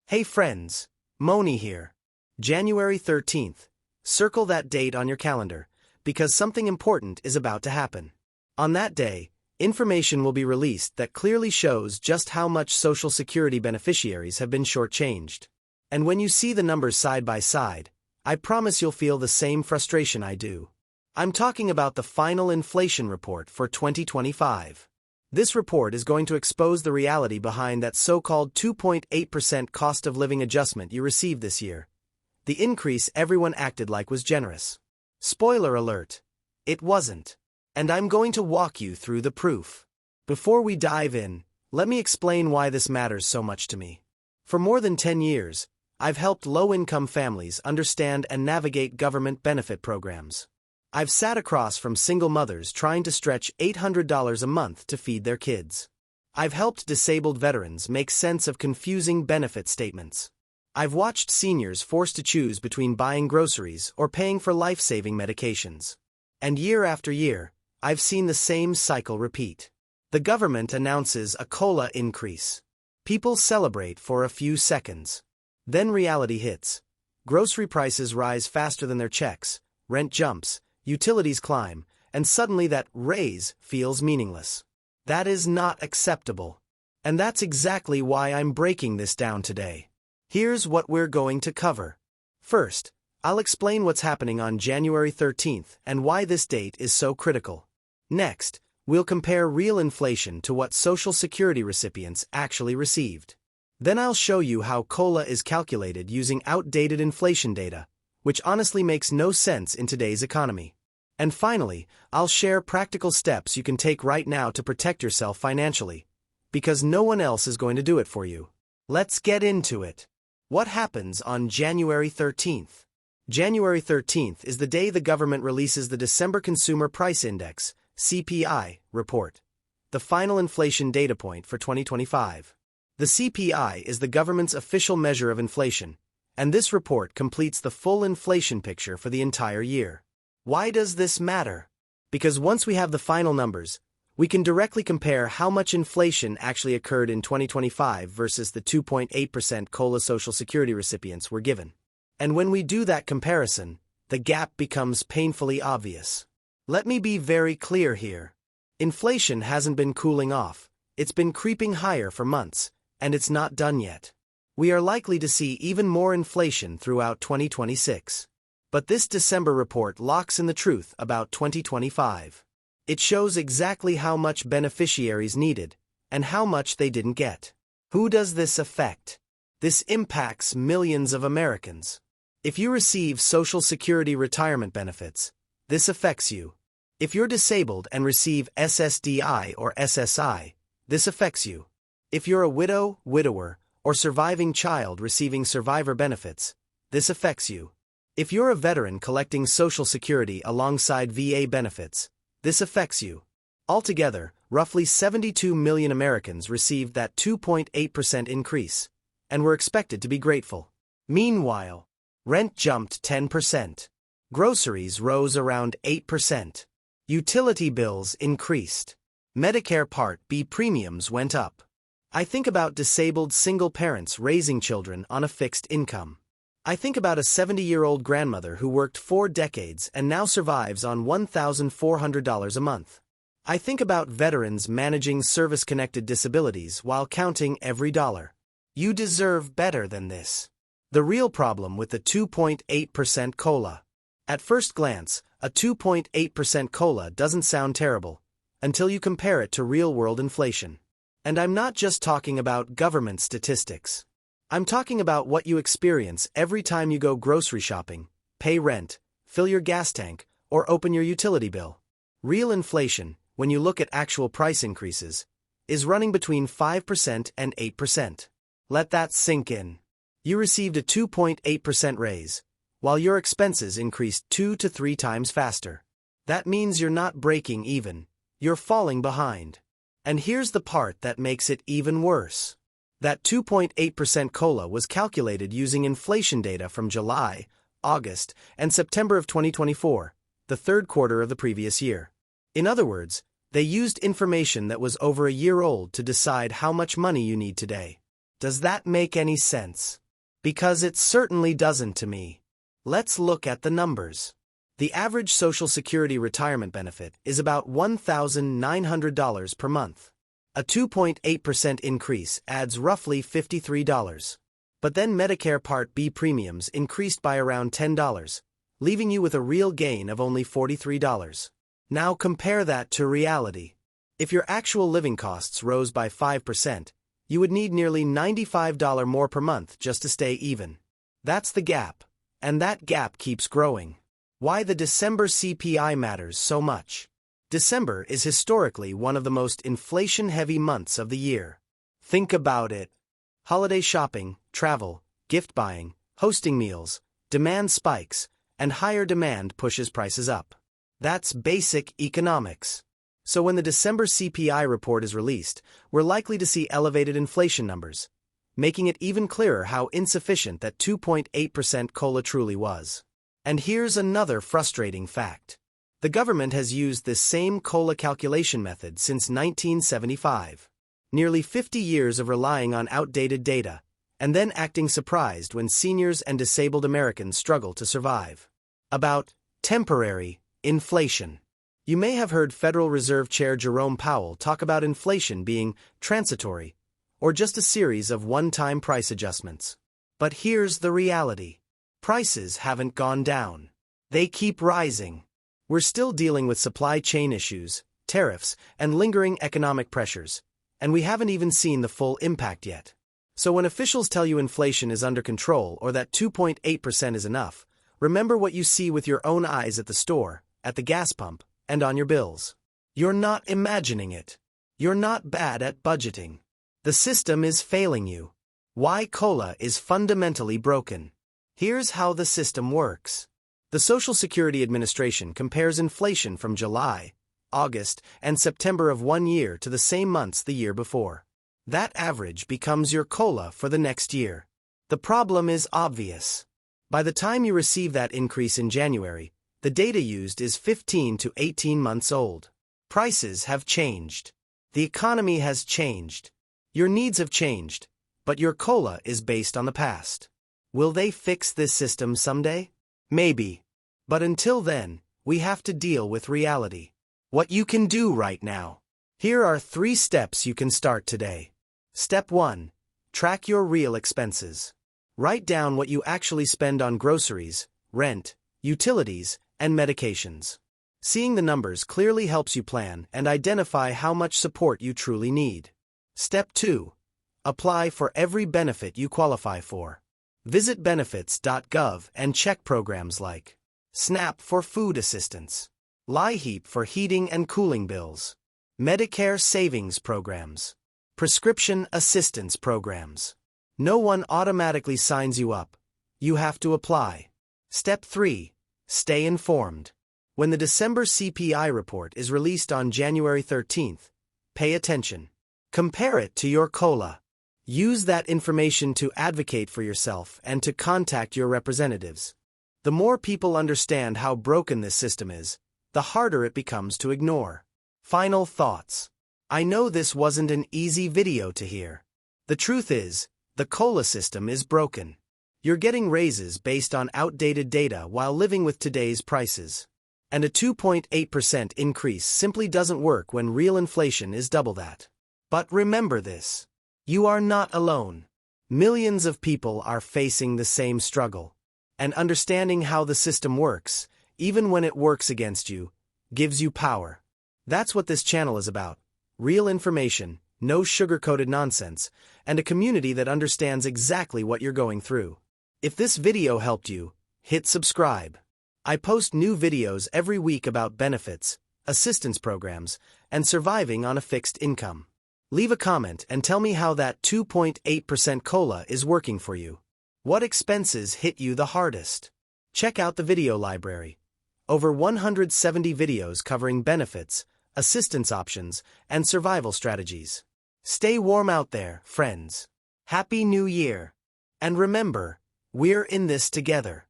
Hey friends, Moni here. January 13th. Circle that date on your calendar, because something important is about to happen. On that day, information will be released that clearly shows just how much Social Security beneficiaries have been shortchanged. And when you see the numbers side by side, I promise you'll feel the same frustration I do. I'm talking about the final inflation report for 2025. This report is going to expose the reality behind that so-called 2.8% cost of living adjustment you received this year. The increase everyone acted like was generous. Spoiler alert, it wasn't. And I'm going to walk you through the proof. Before we dive in, let me explain why this matters so much to me. For more than 10 years, I've helped low-income families understand and navigate government benefit programs. I've sat across from single mothers trying to stretch $800 a month to feed their kids. I've helped disabled veterans make sense of confusing benefit statements. I've watched seniors forced to choose between buying groceries or paying for life-saving medications. And year after year, I've seen the same cycle repeat. The government announces a COLA increase. People celebrate for a few seconds. Then reality hits. Grocery prices rise faster than their checks, rent jumps, utilities climb, and suddenly that raise feels meaningless. That is not acceptable. And that's exactly why I'm breaking this down today. Here's what we're going to cover. First, I'll explain what's happening on January 13th and why this date is so critical. Next, we'll compare real inflation to what Social Security recipients actually received. Then I'll show you how COLA is calculated using outdated inflation data, which honestly makes no sense in today's economy. And finally, I'll share practical steps you can take right now to protect yourself financially, because no one else is going to do it for you. Let's get into it. What happens on January 13th? January 13th is the day the government releases the December Consumer Price Index, CPI, report, the final inflation data point for 2025. The CPI is the government's official measure of inflation, and this report completes the full inflation picture for the entire year. Why does this matter? Because once we have the final numbers, we can directly compare how much inflation actually occurred in 2025 versus the 2.8% COLA Social Security recipients were given. And when we do that comparison, the gap becomes painfully obvious. Let me be very clear here. Inflation hasn't been cooling off, it's been creeping higher for months, and it's not done yet. We are likely to see even more inflation throughout 2026. But this December report locks in the truth about 2025. It shows exactly how much beneficiaries needed, and how much they didn't get. Who does this affect? This impacts millions of Americans. If you receive Social Security retirement benefits, this affects you. If you're disabled and receive SSDI or SSI, this affects you. If you're a widow, widower, or surviving child receiving survivor benefits, this affects you. If you're a veteran collecting Social Security alongside VA benefits, this affects you. Altogether, roughly 72 million Americans received that 2.8% increase, and were expected to be grateful. Meanwhile, rent jumped 10%. Groceries rose around 8%. Utility bills increased. Medicare Part B premiums went up. I think about disabled single parents raising children on a fixed income. I think about a 70-year-old grandmother who worked 4 decades and now survives on $1,400 a month. I think about veterans managing service-connected disabilities while counting every dollar. You deserve better than this. The real problem with the 2.8% COLA. At first glance, a 2.8% COLA doesn't sound terrible, until you compare it to real-world inflation. And I'm not just talking about government statistics. I'm talking about what you experience every time you go grocery shopping, pay rent, fill your gas tank, or open your utility bill. Real inflation, when you look at actual price increases, is running between 5% and 8%. Let that sink in. You received a 2.8% raise, while your expenses increased 2 to 3 times faster. That means you're not breaking even, you're falling behind. And here's the part that makes it even worse. That 2.8% COLA was calculated using inflation data from July, August, and September of 2024, the third quarter of the previous year. In other words, they used information that was over a year old to decide how much money you need today. Does that make any sense? Because it certainly doesn't to me. Let's look at the numbers. The average Social Security retirement benefit is about $1,900 per month. A 2.8% increase adds roughly $53. But then Medicare Part B premiums increased by around $10, leaving you with a real gain of only $43. Now compare that to reality. If your actual living costs rose by 5%, you would need nearly $95 more per month just to stay even. That's the gap, and that gap keeps growing. Why the December CPI matters so much. December is historically one of the most inflation-heavy months of the year. Think about it. Holiday shopping, travel, gift buying, hosting meals, demand spikes, and higher demand pushes prices up. That's basic economics. So when the December CPI report is released, we're likely to see elevated inflation numbers, making it even clearer how insufficient that 2.8% COLA truly was. And here's another frustrating fact. The government has used this same COLA calculation method since 1975. Nearly 50 years of relying on outdated data, and then acting surprised when seniors and disabled Americans struggle to survive. About temporary inflation. You may have heard Federal Reserve Chair Jerome Powell talk about inflation being transitory, or just a series of one-time price adjustments. But here's the reality. Prices haven't gone down. They keep rising. We're still dealing with supply chain issues, tariffs, and lingering economic pressures, and we haven't even seen the full impact yet. So when officials tell you inflation is under control or that 2.8% is enough, remember what you see with your own eyes at the store, at the gas pump, and on your bills. You're not imagining it. You're not bad at budgeting. The system is failing you. Why COLA is fundamentally broken. Here's how the system works. The Social Security Administration compares inflation from July, August, and September of one year to the same months the year before. That average becomes your COLA for the next year. The problem is obvious. By the time you receive that increase in January, the data used is 15 to 18 months old. Prices have changed. The economy has changed. Your needs have changed, but your COLA is based on the past. Will they fix this system someday? Maybe. But until then, we have to deal with reality. What you can do right now. Here are 3 steps you can start today. Step 1. Track your real expenses. Write down what you actually spend on groceries, rent, utilities, and medications. Seeing the numbers clearly helps you plan and identify how much support you truly need. Step 2. Apply for every benefit you qualify for. Visit benefits.gov and check programs like SNAP for food assistance, LIHEAP for heating and cooling bills, Medicare savings programs, prescription assistance programs. No one automatically signs you up. You have to apply. Step 3. Stay informed. When the December CPI report is released on January 13th, pay attention. Compare it to your COLA. Use that information to advocate for yourself and to contact your representatives. The more people understand how broken this system is, the harder it becomes to ignore. Final thoughts. I know this wasn't an easy video to hear. The truth is, the COLA system is broken. You're getting raises based on outdated data while living with today's prices. And a 2.8% increase simply doesn't work when real inflation is double that. But remember this. You are not alone. Millions of people are facing the same struggle. And understanding how the system works, even when it works against you, gives you power. That's what this channel is about. Real information, no sugar-coated nonsense, and a community that understands exactly what you're going through. If this video helped you, hit subscribe. I post new videos every week about benefits, assistance programs, and surviving on a fixed income. Leave a comment and tell me how that 2.8% COLA is working for you. What expenses hit you the hardest? Check out the video library. Over 170 videos covering benefits, assistance options, and survival strategies. Stay warm out there, friends. Happy New Year. And remember, we're in this together.